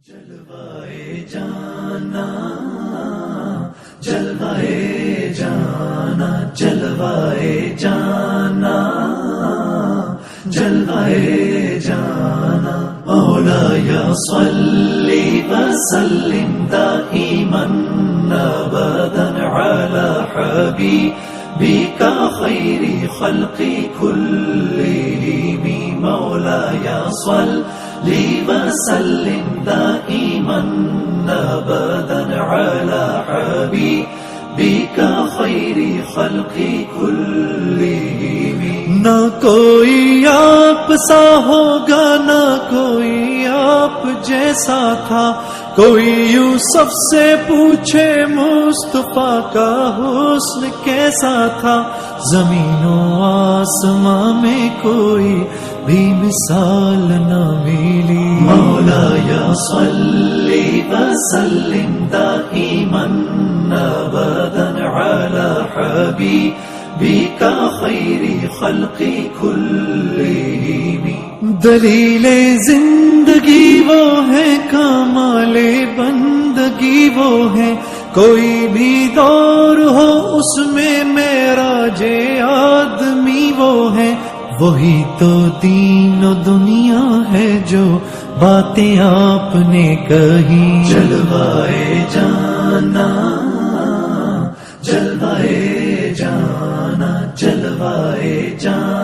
جلوائے جانا جلوائے جانا جلوائے جانا جلوائے جانا مولایا صلی وسلم دائما ابدا علی حبیبک خیر خلق کلہم مولایا صلی وسلم دائما ابدا علی حبیبک خیر خلق کلہم نہ کوئی آپ سا ہوگا نہ کوئی آپ جیسا تھا کوئی یوسف سے پوچھے مصطفیٰ کا حسن کیسا تھا زمین و آسمان میں کوئی بھی مثال نہ ملی مولایا صلی وسلم دائما ابدا علی حبیبک خیر خلق کلہم دلیل زندگی وہ ہے کمال بندگی وہ ہے کوئی بھی دور ہو اس میں معراج آدمی وہ ہے وہی تو دین و دنیا ہے جو باتیں آپ نے کہی جلوائے جانا جلوائے جانا جلوائے جانا